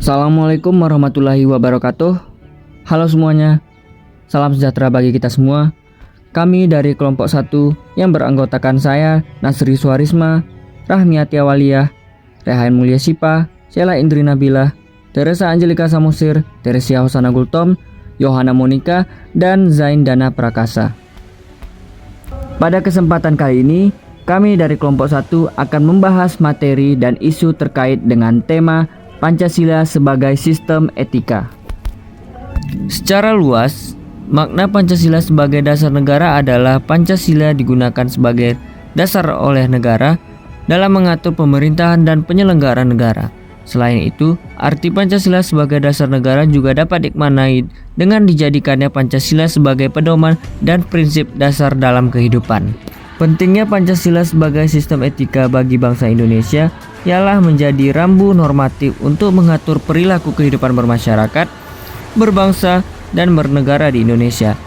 Assalamualaikum warahmatullahi wabarakatuh. Halo semuanya, salam sejahtera bagi kita semua. Kami dari kelompok 1 yang beranggotakan saya, Nasri Suharisma, Rahmiati Awaliyah, Rehan Mulia Sipa, Sheila Indri Nabilah, Teresa Angelika Samusir, Teresia Hosana Gultom, Yohana Monika, dan Zain Dana Prakasa. Pada kesempatan kali ini, kami dari kelompok 1 akan membahas materi dan isu terkait dengan tema Pancasila sebagai sistem etika. Secara luas, makna Pancasila sebagai dasar negara adalah Pancasila digunakan sebagai dasar oleh negara dalam mengatur pemerintahan dan penyelenggaraan negara. Selain itu, arti Pancasila sebagai dasar negara juga dapat dimaknai dengan dijadikannya Pancasila sebagai pedoman dan prinsip dasar dalam kehidupan. Pentingnya Pancasila sebagai sistem etika bagi bangsa Indonesia ialah menjadi rambu normatif untuk mengatur perilaku kehidupan bermasyarakat, berbangsa, dan bernegara di Indonesia.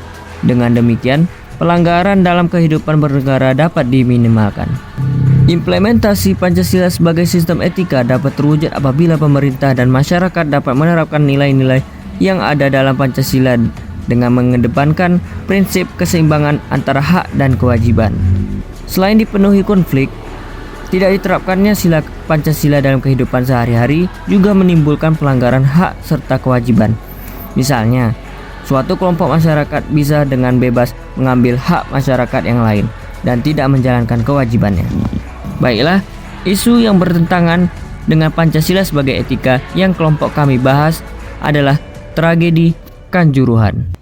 Dengan demikian, pelanggaran dalam kehidupan bernegara dapat diminimalkan. Implementasi Pancasila sebagai sistem etika dapat terwujud apabila pemerintah dan masyarakat dapat menerapkan nilai-nilai yang ada dalam Pancasila dengan mengedepankan prinsip keseimbangan antara hak dan kewajiban. Selain dipenuhi konflik, tidak diterapkannya sila Pancasila dalam kehidupan sehari-hari juga menimbulkan pelanggaran hak serta kewajiban. Misalnya, suatu kelompok masyarakat bisa dengan bebas mengambil hak masyarakat yang lain dan tidak menjalankan kewajibannya. Baiklah, isu yang bertentangan dengan Pancasila sebagai etika yang kelompok kami bahas adalah tragedi Kanjuruhan.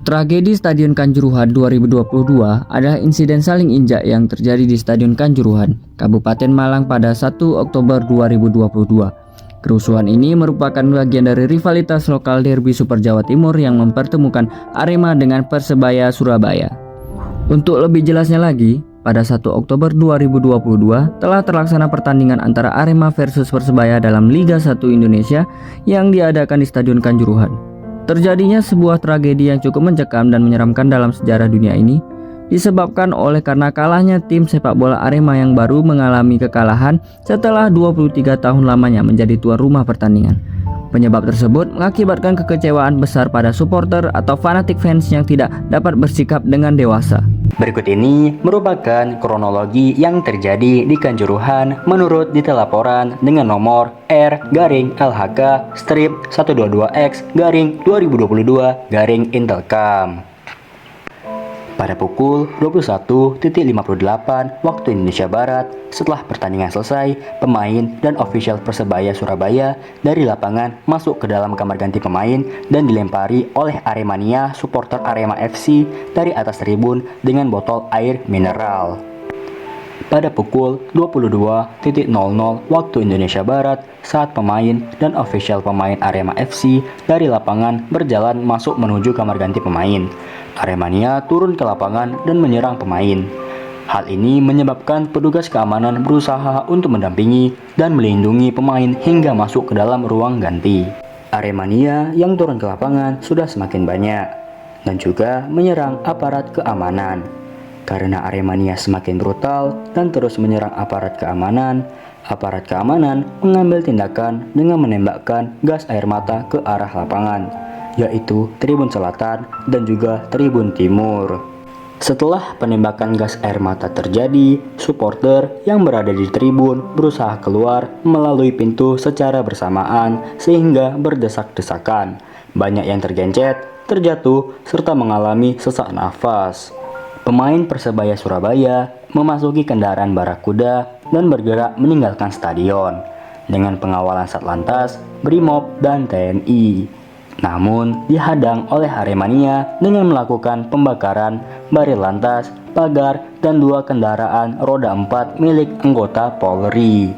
Tragedi Stadion Kanjuruhan 2022 adalah insiden saling injak yang terjadi di Stadion Kanjuruhan, Kabupaten Malang pada 1 Oktober 2022. Kerusuhan ini merupakan bagian dari rivalitas lokal derby Super Jawa Timur yang mempertemukan Arema dengan Persebaya Surabaya. Untuk lebih jelasnya lagi, pada 1 Oktober 2022 telah terlaksana pertandingan antara Arema versus Persebaya dalam Liga 1 Indonesia yang diadakan di Stadion Kanjuruhan. Terjadinya sebuah tragedi yang cukup mencekam dan menyeramkan dalam sejarah dunia ini disebabkan oleh karena kalahnya tim sepak bola Arema yang baru mengalami kekalahan setelah 23 tahun lamanya menjadi tuan rumah pertandingan. Penyebab tersebut mengakibatkan kekecewaan besar pada supporter atau fanatik fans yang tidak dapat bersikap dengan dewasa. Berikut ini merupakan kronologi yang terjadi di Kanjuruhan menurut detail laporan dengan nomor R/22X/2022-Intelcam. Pada pukul 21.58 waktu Indonesia Barat, setelah pertandingan selesai, pemain dan ofisial Persebaya Surabaya dari lapangan masuk ke dalam kamar ganti pemain dan dilempari oleh Aremania supporter Arema FC dari atas tribun dengan botol air mineral. Pada pukul 22.00 waktu Indonesia Barat, saat pemain dan ofisial pemain Arema FC dari lapangan berjalan masuk menuju kamar ganti pemain, Aremania turun ke lapangan dan menyerang pemain. Hal ini menyebabkan petugas keamanan berusaha untuk mendampingi dan melindungi pemain hingga masuk ke dalam ruang ganti. Aremania yang turun ke lapangan sudah semakin banyak dan juga menyerang aparat keamanan. Karena Aremania semakin brutal dan terus menyerang aparat keamanan mengambil tindakan dengan menembakkan gas air mata ke arah lapangan, yaitu Tribun Selatan dan juga Tribun Timur. Setelah penembakan gas air mata terjadi, supporter yang berada di tribun berusaha keluar melalui pintu secara bersamaan sehingga berdesak-desakan. Banyak yang tergencet, terjatuh, serta mengalami sesak nafas. Pemain Persebaya Surabaya memasuki kendaraan barakuda dan bergerak meninggalkan stadion dengan pengawalan Satlantas, Brimob, dan TNI. Namun dihadang oleh Aremania dengan melakukan pembakaran baril lantas, pagar, dan 2 kendaraan roda 4 milik anggota Polri.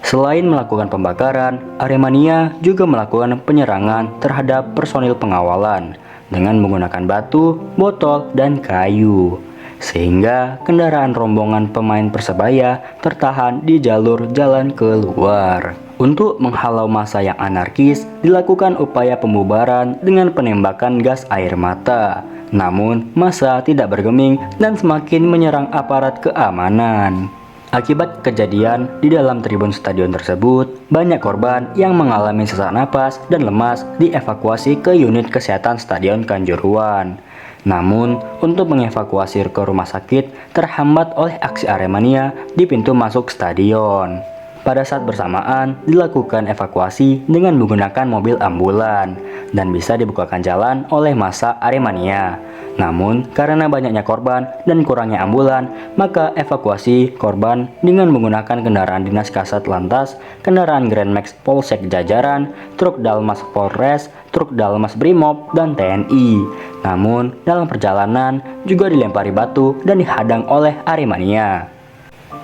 Selain melakukan pembakaran, Aremania juga melakukan penyerangan terhadap personil pengawalan dengan menggunakan batu, botol, dan kayu, sehingga kendaraan rombongan pemain Persebaya tertahan di jalur jalan keluar. Untuk menghalau massa yang anarkis, dilakukan upaya pembubaran dengan penembakan gas air mata. Namun, massa tidak bergeming dan semakin menyerang aparat keamanan. Akibat kejadian di dalam tribun stadion tersebut, banyak korban yang mengalami sesak napas dan lemas dievakuasi ke unit kesehatan Stadion Kanjuruhan. Namun, untuk mengevakuasi ke rumah sakit terhambat oleh aksi Aremania di pintu masuk stadion. Pada saat bersamaan, dilakukan evakuasi dengan menggunakan mobil ambulan dan bisa dibukakan jalan oleh massa Aremania. Namun, karena banyaknya korban dan kurangnya ambulan, maka evakuasi korban dengan menggunakan kendaraan dinas Kasat Lantas, kendaraan Grand Max Polsek Jajaran, truk Dalmas Polres, truk Dalmas Brimob, dan TNI. Namun, dalam perjalanan juga dilempari batu dan dihadang oleh Aremania.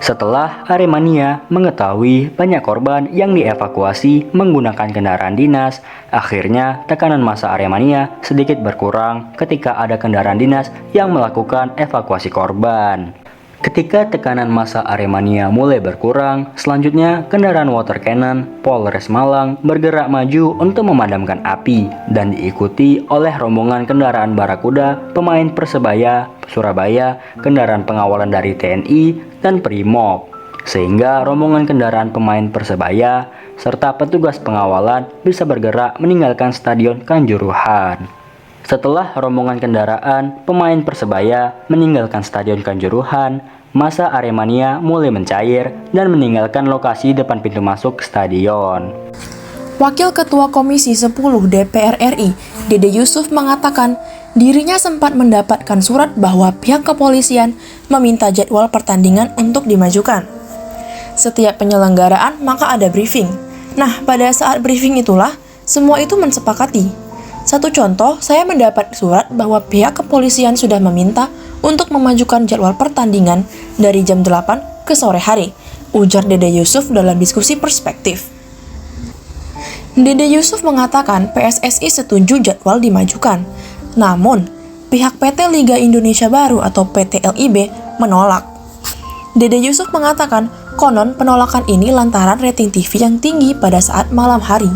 Setelah Aremania mengetahui banyak korban yang dievakuasi menggunakan kendaraan dinas, akhirnya tekanan massa Aremania sedikit berkurang ketika ada kendaraan dinas yang melakukan evakuasi korban. Ketika tekanan massa Aremania mulai berkurang, selanjutnya kendaraan water cannon Polres Malang bergerak maju untuk memadamkan api dan diikuti oleh rombongan kendaraan Barakuda pemain Persebaya Surabaya, kendaraan pengawalan dari TNI dan Brimob, sehingga rombongan kendaraan pemain Persebaya serta petugas pengawalan bisa bergerak meninggalkan Stadion Kanjuruhan. Setelah rombongan kendaraan pemain Persebaya meninggalkan Stadion Kanjuruhan, massa Aremania mulai mencair dan meninggalkan lokasi depan pintu masuk stadion. Wakil Ketua Komisi 10 DPR RI, Dede Yusuf mengatakan dirinya sempat mendapatkan surat bahwa pihak kepolisian meminta jadwal pertandingan untuk dimajukan. Setiap penyelenggaraan maka ada briefing. Nah, pada saat briefing itulah semua itu mensepakati. Satu contoh, saya mendapat surat bahwa pihak kepolisian sudah meminta untuk memajukan jadwal pertandingan dari jam 8 ke sore hari, ujar Dede Yusuf dalam diskusi perspektif. Dede Yusuf mengatakan PSSI setuju jadwal dimajukan, namun pihak PT Liga Indonesia Baru atau PT LIB menolak. Dede Yusuf mengatakan konon penolakan ini lantaran rating TV yang tinggi pada saat malam hari.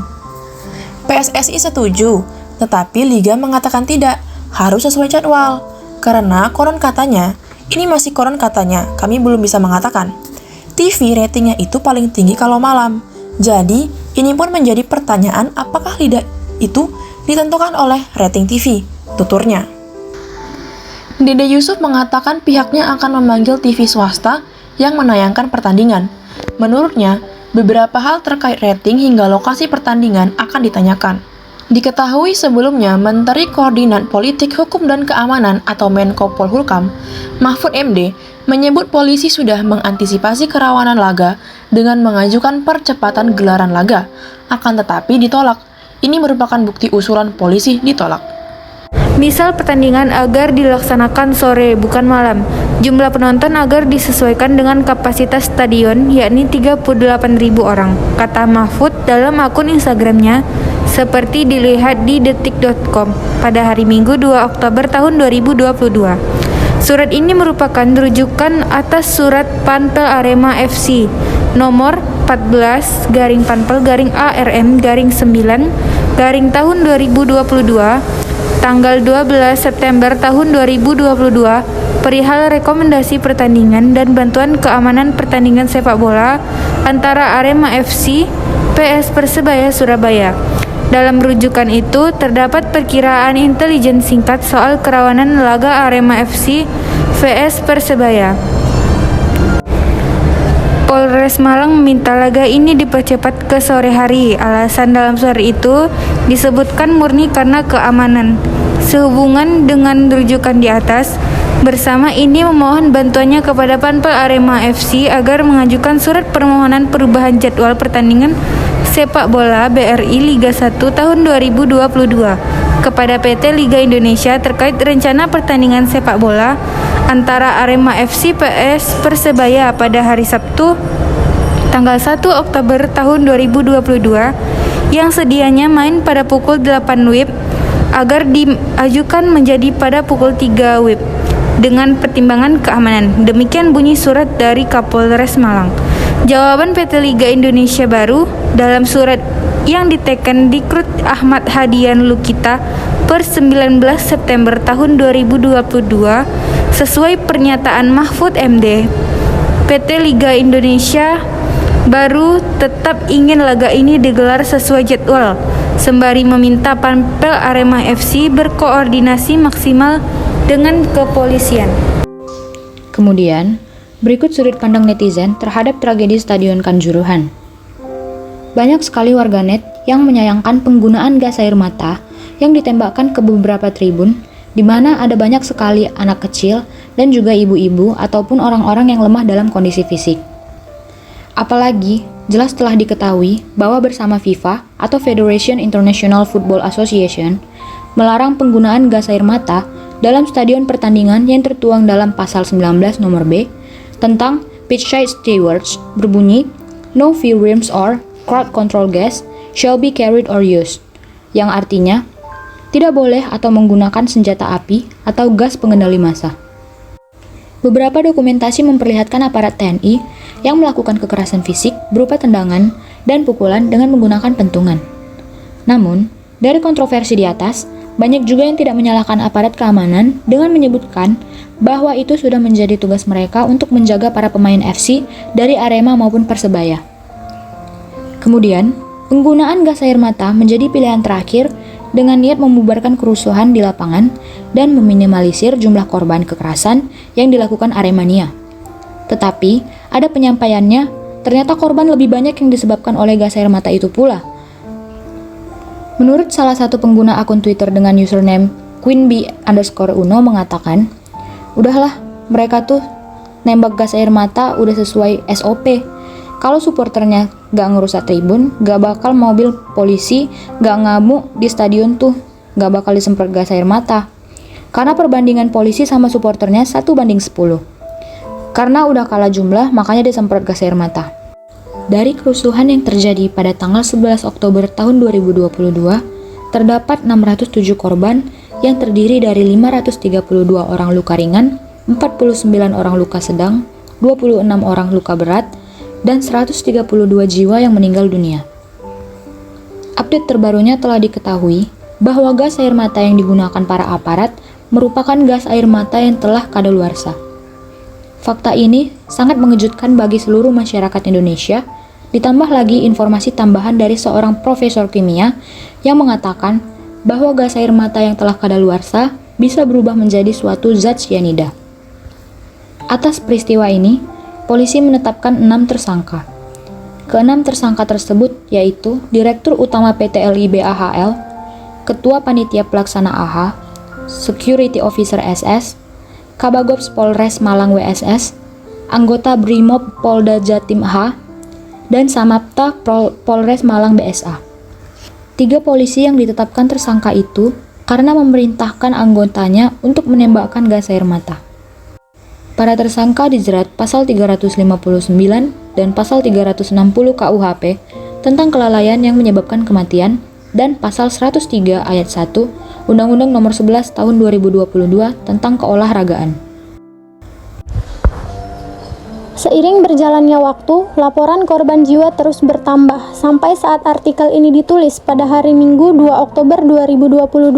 PSSI setuju, tetapi Liga mengatakan tidak, harus sesuai jadwal. Karena konon katanya, ini masih konon katanya, kami belum bisa mengatakan. TV ratingnya itu paling tinggi kalau malam. Jadi, ini pun menjadi pertanyaan apakah Liga itu ditentukan oleh rating TV, tuturnya. Dede Yusuf mengatakan pihaknya akan memanggil TV swasta yang menayangkan pertandingan. Menurutnya, beberapa hal terkait rating hingga lokasi pertandingan akan ditanyakan. Diketahui sebelumnya, Menteri Koordinat Politik Hukum dan Keamanan atau Menko Polhukam, Mahfud MD, menyebut polisi sudah mengantisipasi kerawanan laga dengan mengajukan percepatan gelaran laga, akan tetapi ditolak. Ini merupakan bukti usulan polisi ditolak. Misal pertandingan agar dilaksanakan sore bukan malam. Jumlah penonton agar disesuaikan dengan kapasitas stadion yakni 38.000 orang, kata Mahfud dalam akun Instagramnya seperti dilihat di detik.com pada hari Minggu 2 Oktober tahun 2022. Surat ini merupakan rujukan atas surat Panpel Arema FC nomor 14-Panpel-ARM-9 tahun 2022 tanggal 12 September tahun 2022 perihal rekomendasi pertandingan dan bantuan keamanan pertandingan sepak bola antara Arema FC PS Persebaya Surabaya. Dalam rujukan itu terdapat perkiraan intelijen singkat soal kerawanan laga Arema FC vs Persebaya. Polres Malang meminta laga ini dipercepat ke sore hari. Alasan dalam surat itu disebutkan murni karena keamanan. Sehubungan dengan rujukan di atas, bersama ini memohon bantuannya kepada Panpel Arema FC agar mengajukan surat permohonan perubahan jadwal pertandingan sepak bola BRI Liga 1 tahun 2022 kepada PT Liga Indonesia terkait rencana pertandingan sepak bola antara Arema FC PS Persebaya pada hari Sabtu tanggal 1 Oktober tahun 2022 yang sedianya main pada pukul 8 WIB agar diajukan menjadi pada pukul 3 WIB dengan pertimbangan keamanan. Demikian bunyi surat dari Kapolres Malang. Jawaban PT Liga Indonesia Baru dalam surat yang diteken Dikrut Ahmad Hadian Lukita per 19 September tahun 2022 sesuai pernyataan Mahfud MD. PT Liga Indonesia baru tetap ingin laga ini digelar sesuai jadwal, sembari meminta Panpel Arema FC berkoordinasi maksimal dengan kepolisian. Kemudian, berikut sudut pandang netizen terhadap tragedi Stadion Kanjuruhan. Banyak sekali warganet yang menyayangkan penggunaan gas air mata yang ditembakkan ke beberapa tribun, di mana ada banyak sekali anak kecil dan juga ibu-ibu ataupun orang-orang yang lemah dalam kondisi fisik. Apalagi, jelas telah diketahui bahwa bersama FIFA atau Federation International Football Association melarang penggunaan gas air mata dalam stadion pertandingan yang tertuang dalam pasal 19 nomor B tentang pitchside stewards berbunyi no fumes or crowd control gas shall be carried or used, yang artinya tidak boleh atau menggunakan senjata api atau gas pengendali massa. Beberapa dokumentasi memperlihatkan aparat TNI yang melakukan kekerasan fisik berupa tendangan dan pukulan dengan menggunakan pentungan. Namun, dari kontroversi di atas, banyak juga yang tidak menyalahkan aparat keamanan dengan menyebutkan bahwa itu sudah menjadi tugas mereka untuk menjaga para pemain FC dari Arema maupun Persebaya. Kemudian, penggunaan gas air mata menjadi pilihan terakhir dengan niat membubarkan kerusuhan di lapangan dan meminimalisir jumlah korban kekerasan yang dilakukan Aremania. Tetapi, ada penyampaiannya, ternyata korban lebih banyak yang disebabkan oleh gas air mata itu pula. Menurut salah satu pengguna akun Twitter dengan username queenbee_uno mengatakan, udahlah, mereka tuh nembak gas air mata udah sesuai SOP. Kalau supporternya gak ngerusak tribun, gak bakal mobil polisi gak ngamuk di stadion tuh, gak bakal disemprot gas air mata. Karena perbandingan polisi sama supporternya 1:10. Karena udah kalah jumlah, makanya disemprot gas air mata. Dari kerusuhan yang terjadi pada tanggal 11 Oktober tahun 2022, terdapat 607 korban yang terdiri dari 532 orang luka ringan, 49 orang luka sedang, 26 orang luka berat, dan 132 jiwa yang meninggal dunia. Update terbarunya telah diketahui bahwa gas air mata yang digunakan para aparat merupakan gas air mata yang telah kadaluarsa. Fakta ini sangat mengejutkan bagi seluruh masyarakat Indonesia, ditambah lagi informasi tambahan dari seorang profesor kimia yang mengatakan bahwa gas air mata yang telah kadaluarsa bisa berubah menjadi suatu zat cyanida. Atas peristiwa ini, polisi menetapkan 6 tersangka. Keenam tersangka tersebut yaitu Direktur Utama PT LIB AHL, Ketua Panitia Pelaksana AH, Security Officer SS, Kabagops Polres Malang WSS, anggota Brimob Polda Jatim H, dan Samapta Polres Malang BSA. 3 polisi yang ditetapkan tersangka itu karena memerintahkan anggotanya untuk menembakkan gas air mata. Para tersangka dijerat pasal 359 dan pasal 360 KUHP tentang kelalaian yang menyebabkan kematian dan pasal 103 ayat 1 Undang-Undang Nomor 11 Tahun 2022 tentang keolahragaan. Seiring berjalannya waktu, laporan korban jiwa terus bertambah, sampai saat artikel ini ditulis pada hari Minggu 2 Oktober 2022,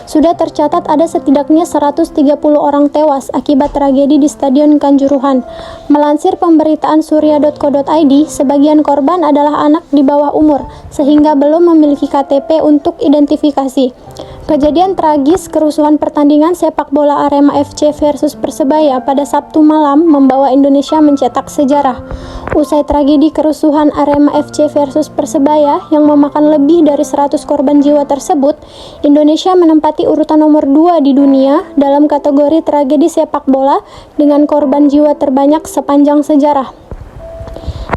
sudah tercatat ada setidaknya 130 orang tewas akibat tragedi di Stadion Kanjuruhan. Melansir pemberitaan surya.co.id, sebagian korban adalah anak di bawah umur, sehingga belum memiliki KTP untuk identifikasi. Kejadian tragis kerusuhan pertandingan sepak bola Arema FC versus Persebaya pada Sabtu malam membawa Indonesia mencetak sejarah. Usai tragedi kerusuhan Arema FC versus Persebaya yang memakan lebih dari 100 korban jiwa tersebut, Indonesia menempati urutan nomor 2 di dunia dalam kategori tragedi sepak bola dengan korban jiwa terbanyak sepanjang sejarah.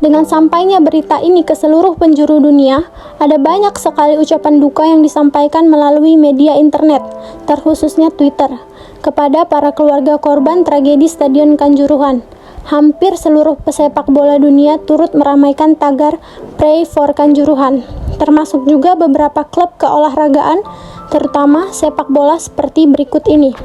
Dengan sampainya berita ini ke seluruh penjuru dunia, ada banyak sekali ucapan duka yang disampaikan melalui media internet, terkhususnya Twitter, kepada para keluarga korban tragedi Stadion Kanjuruhan. Hampir seluruh pesepak bola dunia turut meramaikan tagar Pray for Kanjuruhan, termasuk juga beberapa klub keolahragaan, terutama sepak bola seperti berikut ini.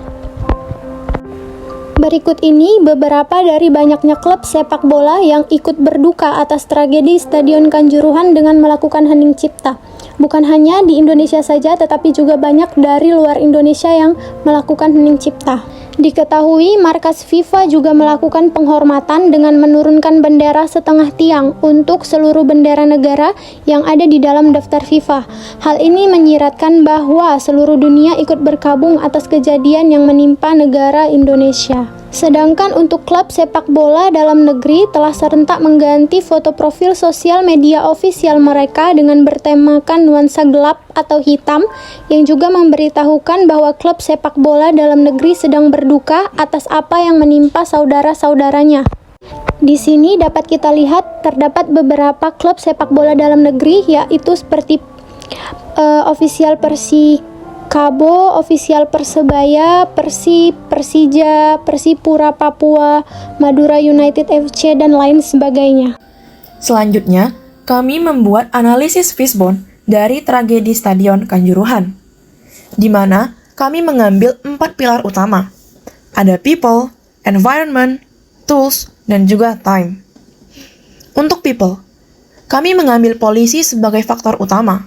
Berikut ini beberapa dari banyaknya klub sepak bola yang ikut berduka atas tragedi Stadion Kanjuruhan dengan melakukan hening cipta. Bukan hanya di Indonesia saja, tetapi juga banyak dari luar Indonesia yang melakukan hening cipta. Diketahui markas FIFA juga melakukan penghormatan dengan menurunkan bendera setengah tiang untuk seluruh bendera negara yang ada di dalam daftar FIFA. Hal ini menyiratkan bahwa seluruh dunia ikut berkabung atas kejadian yang menimpa negara Indonesia. Sedangkan untuk klub sepak bola dalam negeri telah serentak mengganti foto profil sosial media ofisial mereka dengan bertemakan nuansa gelap atau hitam, yang juga memberitahukan bahwa klub sepak bola dalam negeri sedang berduka atas apa yang menimpa saudara-saudaranya. Di sini dapat kita lihat terdapat beberapa klub sepak bola dalam negeri, yaitu seperti ofisial Persikabo, ofisial Persebaya, Persib, Persija, Persipura Papua, Madura United FC, dan lain sebagainya. Selanjutnya, kami membuat analisis Fishbone dari tragedi Stadion Kanjuruhan, di mana kami mengambil 4 pilar utama. Ada people, environment, tools, dan juga time. Untuk people, kami mengambil polisi sebagai faktor utama,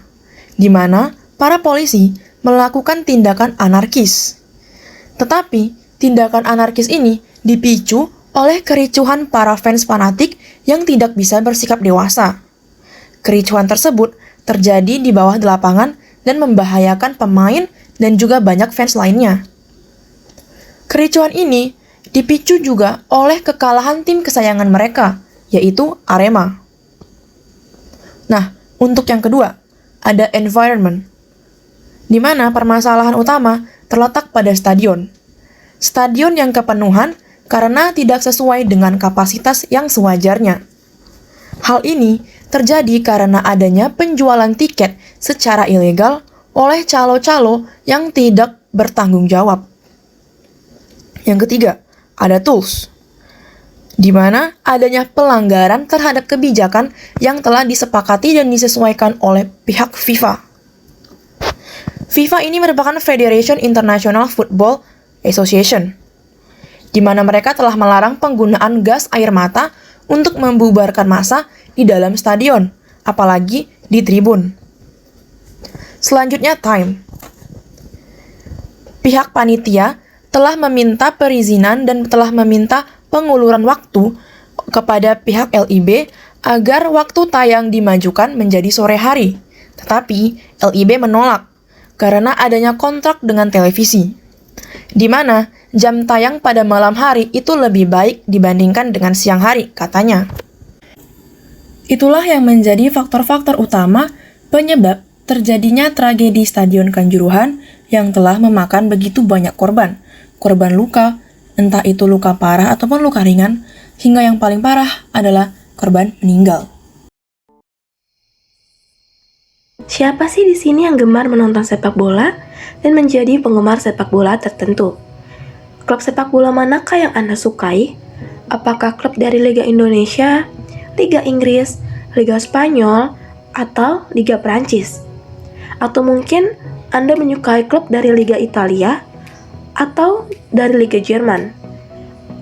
di mana para polisi melakukan tindakan anarkis. Tetapi, tindakan anarkis ini dipicu oleh kericuhan para fans fanatik yang tidak bisa bersikap dewasa. Kericuhan tersebut terjadi di bawah di lapangan dan membahayakan pemain dan juga banyak fans lainnya. Kericuhan ini dipicu juga oleh kekalahan tim kesayangan mereka, yaitu Arema. Nah, untuk yang kedua, ada environment, di mana permasalahan utama terletak pada stadion. Stadion yang kepenuhan karena tidak sesuai dengan kapasitas yang sewajarnya. Hal ini terjadi karena adanya penjualan tiket secara ilegal oleh calo-calo yang tidak bertanggung jawab. Yang ketiga, ada tools, di mana adanya pelanggaran terhadap kebijakan yang telah disepakati dan disesuaikan oleh pihak FIFA. FIFA ini merupakan Federation International Football Association, di mana mereka telah melarang penggunaan gas air mata untuk membubarkan massa di dalam stadion, apalagi di tribun. Selanjutnya, time. Pihak panitia telah meminta perizinan dan telah meminta penguluran waktu kepada pihak LIB agar waktu tayang dimajukan menjadi sore hari. Tetapi, LIB menolak karena adanya kontrak dengan televisi, di mana jam tayang pada malam hari itu lebih baik dibandingkan dengan siang hari, katanya. Itulah yang menjadi faktor-faktor utama penyebab terjadinya tragedi Stadion Kanjuruhan yang telah memakan begitu banyak korban. Korban luka, entah itu luka parah ataupun luka ringan, hingga yang paling parah adalah korban meninggal. Siapa sih di sini yang gemar menonton sepak bola dan menjadi penggemar sepak bola tertentu? Klub sepak bola manakah yang Anda sukai? Apakah klub dari Liga Indonesia, Liga Inggris, Liga Spanyol, atau Liga Prancis? Atau mungkin Anda menyukai klub dari Liga Italia atau dari Liga Jerman?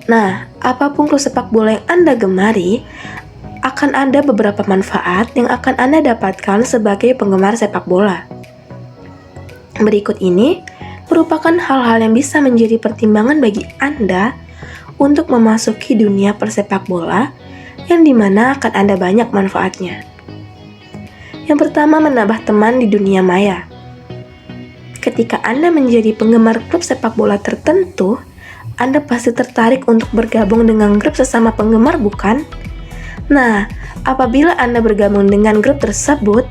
Nah, apapun klub sepak bola yang Anda gemari, akan ada beberapa manfaat yang akan Anda dapatkan sebagai penggemar sepak bola. Berikut ini merupakan hal-hal yang bisa menjadi pertimbangan bagi Anda untuk memasuki dunia persepak bola yang dimana akan ada banyak manfaatnya. Yang pertama, menambah teman di dunia maya. Ketika Anda menjadi penggemar klub sepak bola tertentu, Anda pasti tertarik untuk bergabung dengan grup sesama penggemar, bukan? Nah, apabila Anda bergabung dengan grup tersebut,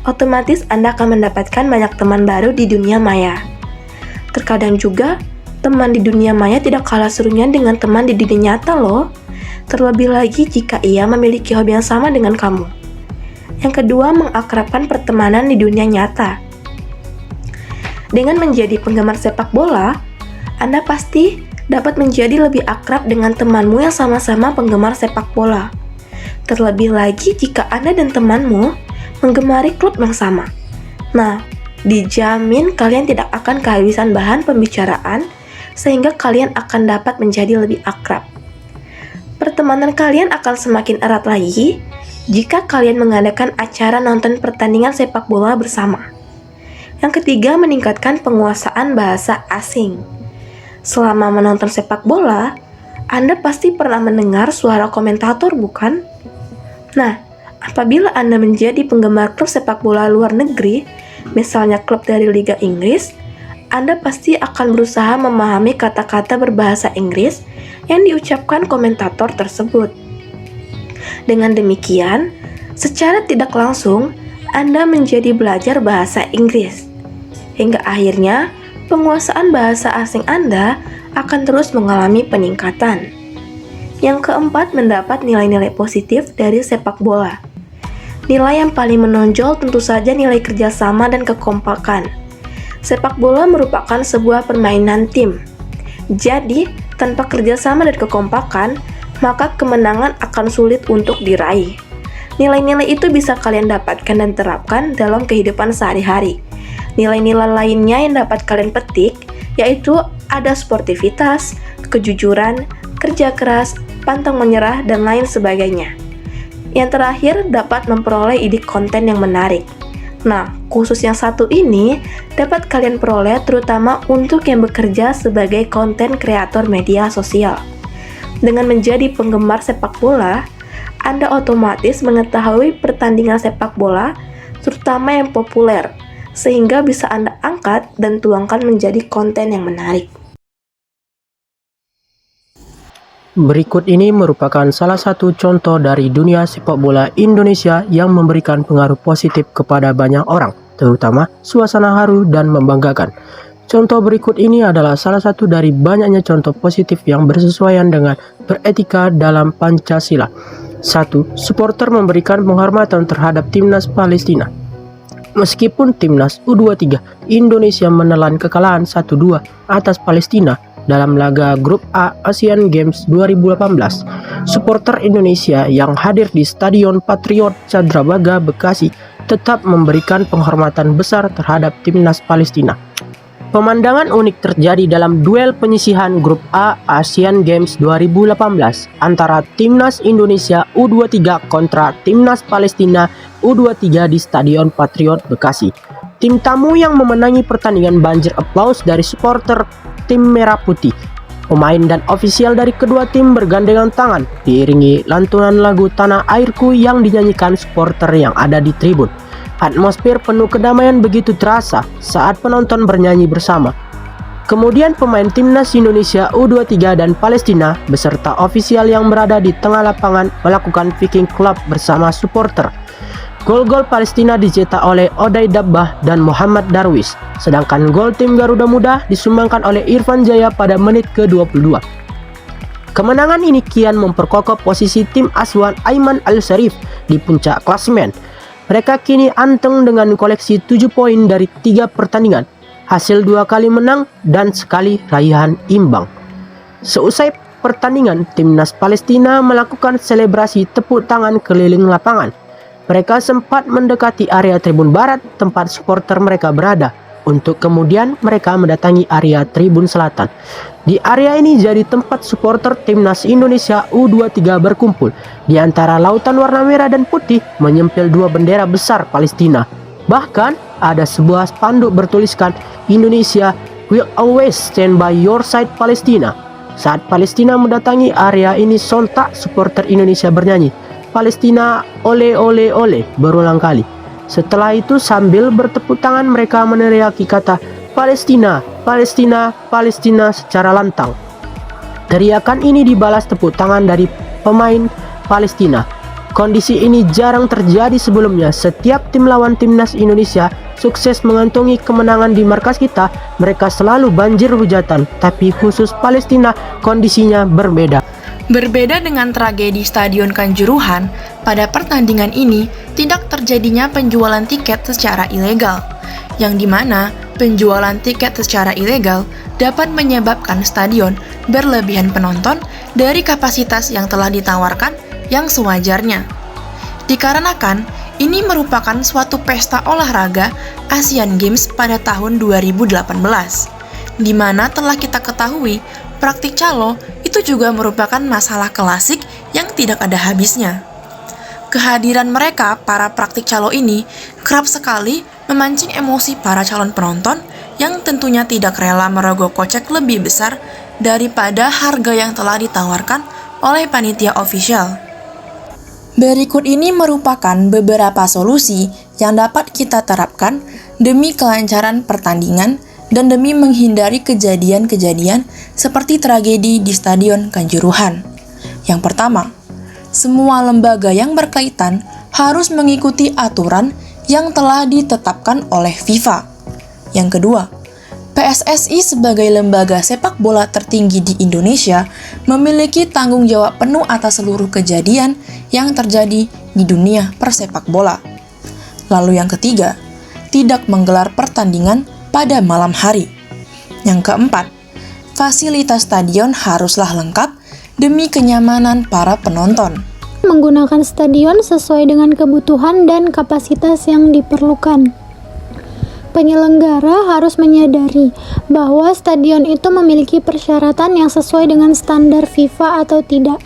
otomatis Anda akan mendapatkan banyak teman baru di dunia maya. Terkadang juga, teman di dunia maya tidak kalah serunya dengan teman di dunia nyata loh. Terlebih lagi jika ia memiliki hobi yang sama dengan kamu. Yang kedua, mengakrabkan pertemanan di dunia nyata. Dengan menjadi penggemar sepak bola, Anda pasti dapat menjadi lebih akrab dengan temanmu yang sama-sama penggemar sepak bola. Terlebih lagi jika Anda dan temanmu menggemari klub yang sama. Nah, dijamin kalian tidak akan kehabisan bahan pembicaraan sehingga kalian akan dapat menjadi lebih akrab. Pertemanan kalian akan semakin erat lagi jika kalian mengadakan acara nonton pertandingan sepak bola bersama. Yang ketiga, meningkatkan penguasaan bahasa asing. Selama menonton sepak bola, Anda pasti pernah mendengar suara komentator, bukan? Nah, apabila Anda menjadi penggemar klub sepak bola luar negeri, misalnya klub dari Liga Inggris, Anda pasti akan berusaha memahami kata-kata berbahasa Inggris yang diucapkan komentator tersebut. Dengan demikian, secara tidak langsung, Anda menjadi belajar bahasa Inggris. Hingga akhirnya, penguasaan bahasa asing Anda akan terus mengalami peningkatan. Yang keempat, mendapat nilai-nilai positif dari sepak bola. Nilai yang paling menonjol tentu saja nilai kerjasama dan kekompakan. Sepak bola merupakan sebuah permainan tim. Jadi, tanpa kerjasama dan kekompakan, maka kemenangan akan sulit untuk diraih. Nilai-nilai itu bisa kalian dapatkan dan terapkan dalam kehidupan sehari-hari. Nilai-nilai lainnya yang dapat kalian petik, yaitu ada sportivitas, kejujuran, kerja keras, pantang menyerah, dan lain sebagainya. Yang terakhir, dapat memperoleh ide konten yang menarik. Nah, khusus yang satu ini dapat kalian peroleh terutama untuk yang bekerja sebagai konten kreator media sosial. Dengan menjadi penggemar sepak bola, Anda otomatis mengetahui pertandingan sepak bola, terutama yang populer, sehingga bisa Anda angkat dan tuangkan menjadi konten yang menarik. Berikut ini merupakan salah satu contoh dari dunia sepak bola Indonesia yang memberikan pengaruh positif kepada banyak orang, terutama suasana haru dan membanggakan. Contoh berikut ini adalah salah satu dari banyaknya contoh positif yang bersesuaian dengan beretika dalam Pancasila. 1. Supporter memberikan penghormatan terhadap Timnas Palestina. Meskipun Timnas U23 Indonesia menelan kekalahan 1-2 atas Palestina dalam laga grup A Asian Games 2018, supporter Indonesia yang hadir di Stadion Patriot Candrabaga Bekasi tetap memberikan penghormatan besar terhadap Timnas Palestina. Pemandangan unik terjadi dalam duel penyisihan grup A Asian Games 2018 antara Timnas Indonesia U23 kontra Timnas Palestina U23 di Stadion Patriot Bekasi. Tim tamu yang memenangi pertandingan banjir aplaus dari supporter tim merah putih. Pemain dan ofisial dari kedua tim bergandengan tangan diiringi lantunan lagu Tanah Airku yang dinyanyikan supporter yang ada di tribun. Atmosfer penuh kedamaian begitu terasa saat penonton bernyanyi bersama. Kemudian pemain Timnas Indonesia U23 dan Palestina beserta ofisial yang berada di tengah lapangan melakukan Viking Club bersama supporter. Gol-gol Palestina dicetak oleh Oday Dabbah dan Muhammad Darwish, sedangkan gol tim Garuda Muda disumbangkan oleh Irfan Jaya pada menit ke-22. Kemenangan ini kian memperkokoh posisi tim asuhan Aiman Al-Sharif di puncak klasemen. Mereka kini anteng dengan koleksi 7 poin dari 3 pertandingan, hasil 2 kali menang dan sekali raihan imbang. Seusai pertandingan, Timnas Palestina melakukan selebrasi tepuk tangan keliling lapangan. Mereka sempat mendekati area tribun barat tempat supporter mereka berada, untuk kemudian mereka mendatangi area tribun selatan. Di area ini jadi tempat supporter Timnas Indonesia U23 berkumpul. Di antara lautan warna merah dan putih menyempil 2 bendera besar Palestina. Bahkan ada sebuah spanduk bertuliskan Indonesia will always stand by your side Palestina. Saat Palestina mendatangi area ini, sontak supporter Indonesia bernyanyi Palestina ole ole ole berulang kali. Setelah itu sambil bertepuk tangan mereka meneriaki kata Palestina, Palestina, Palestina secara lantang. Teriakan ini dibalas tepuk tangan dari pemain Palestina. Kondisi ini jarang terjadi sebelumnya. Setiap tim lawan Timnas Indonesia sukses mengantongi kemenangan di markas kita, mereka selalu banjir hujatan. Tapi khusus Palestina kondisinya berbeda. Berbeda dengan tragedi Stadion Kanjuruhan, pada pertandingan ini tidak terjadinya penjualan tiket secara ilegal, yang dimana penjualan tiket secara ilegal dapat menyebabkan stadion berlebihan penonton dari kapasitas yang telah ditawarkan yang sewajarnya. Dikarenakan ini merupakan suatu pesta olahraga Asian Games pada tahun 2018, di mana telah kita ketahui praktik calo itu juga merupakan masalah klasik yang tidak ada habisnya. Kehadiran mereka, para praktik calo ini, kerap sekali memancing emosi para calon penonton yang tentunya tidak rela merogoh kocek lebih besar daripada harga yang telah ditawarkan oleh panitia official. Berikut ini merupakan beberapa solusi yang dapat kita terapkan demi kelancaran pertandingan dan demi menghindari kejadian-kejadian seperti tragedi di Stadion Kanjuruhan. Yang pertama, semua lembaga yang berkaitan harus mengikuti aturan yang telah ditetapkan oleh FIFA. Yang kedua, PSSI sebagai lembaga sepak bola tertinggi di Indonesia memiliki tanggung jawab penuh atas seluruh kejadian yang terjadi di dunia persepak bola. Lalu yang ketiga, tidak menggelar pertandingan pada malam hari. Yang keempat, fasilitas stadion haruslah lengkap demi kenyamanan para penonton. Menggunakan stadion sesuai dengan kebutuhan dan kapasitas yang diperlukan. Penyelenggara harus menyadari bahwa stadion itu memiliki persyaratan yang sesuai dengan standar FIFA atau tidak.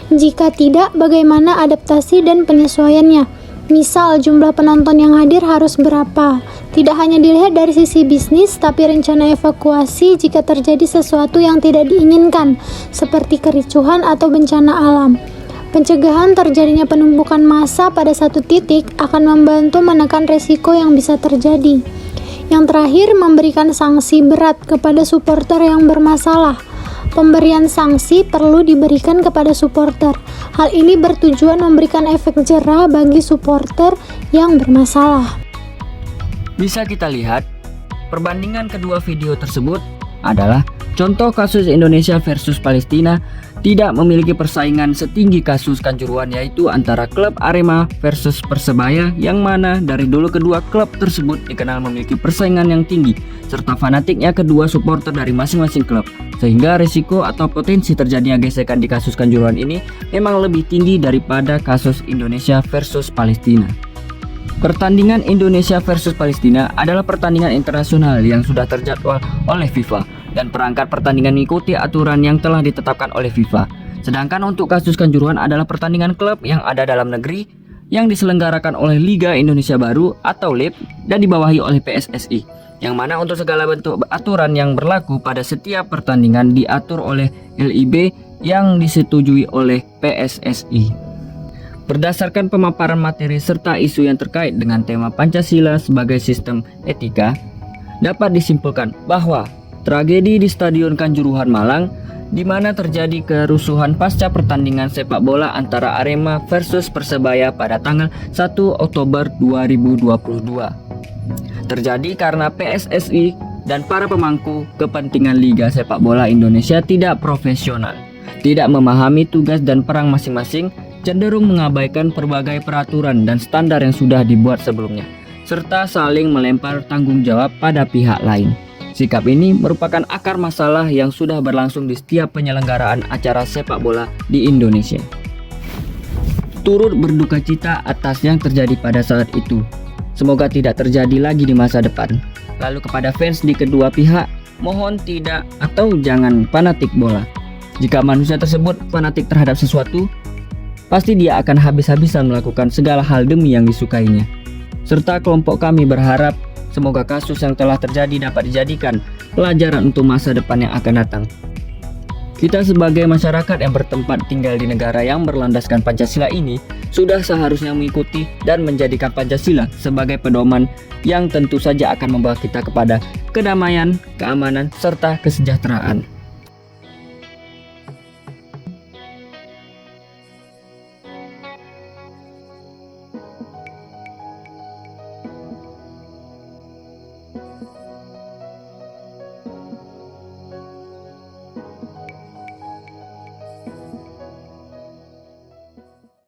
Jika tidak, bagaimana adaptasi dan penyesuaiannya? Misal, jumlah penonton yang hadir harus berapa? Tidak hanya dilihat dari sisi bisnis, tapi rencana evakuasi jika terjadi sesuatu yang tidak diinginkan, seperti kericuhan atau bencana alam. Pencegahan terjadinya penumpukan massa pada satu titik akan membantu menekan resiko yang bisa terjadi. Yang terakhir, memberikan sanksi berat kepada supporter yang bermasalah. Pemberian sanksi perlu diberikan kepada supporter. Hal ini bertujuan memberikan efek jera bagi supporter yang bermasalah. Bisa kita lihat, perbandingan kedua video tersebut adalah contoh kasus Indonesia versus Palestina tidak memiliki persaingan setinggi kasus Kanjuruhan, yaitu antara klub Arema versus Persebaya, yang mana dari dulu kedua klub tersebut dikenal memiliki persaingan yang tinggi serta fanatiknya kedua supporter dari masing-masing klub, sehingga risiko atau potensi terjadinya gesekan di kasus Kanjuruhan ini memang lebih tinggi daripada kasus Indonesia versus Palestina. Pertandingan Indonesia versus Palestina adalah pertandingan internasional yang sudah terjadwal oleh FIFA dan perangkat pertandingan mengikuti aturan yang telah ditetapkan oleh FIFA. Sedangkan untuk kasus Kanjuruhan adalah pertandingan klub yang ada dalam negeri yang diselenggarakan oleh Liga Indonesia Baru atau LIB dan dibawahi oleh PSSI, yang mana untuk segala bentuk aturan yang berlaku pada setiap pertandingan diatur oleh LIB yang disetujui oleh PSSI. Berdasarkan pemaparan materi serta isu yang terkait dengan tema Pancasila sebagai sistem etika, dapat disimpulkan bahwa tragedi di Stadion Kanjuruhan Malang, di mana terjadi kerusuhan pasca pertandingan sepak bola antara Arema versus Persebaya pada tanggal 1 Oktober 2022. Terjadi karena PSSI dan para pemangku kepentingan Liga Sepak Bola Indonesia tidak profesional, tidak memahami tugas dan peran masing-masing, cenderung mengabaikan berbagai peraturan dan standar yang sudah dibuat sebelumnya, serta saling melempar tanggung jawab pada pihak lain. Sikap ini merupakan akar masalah yang sudah berlangsung di setiap penyelenggaraan acara sepak bola di Indonesia. Turut berduka cita atas yang terjadi pada saat itu. Semoga tidak terjadi lagi di masa depan. Lalu kepada fans di kedua pihak, mohon tidak atau jangan fanatik bola. Jika manusia tersebut fanatik terhadap sesuatu, pasti dia akan habis-habisan melakukan segala hal demi yang disukainya. Serta kelompok kami berharap semoga kasus yang telah terjadi dapat dijadikan pelajaran untuk masa depan yang akan datang. Kita sebagai masyarakat yang bertempat tinggal di negara yang berlandaskan Pancasila ini sudah seharusnya mengikuti dan menjadikan Pancasila sebagai pedoman yang tentu saja akan membawa kita kepada kedamaian, keamanan, serta kesejahteraan.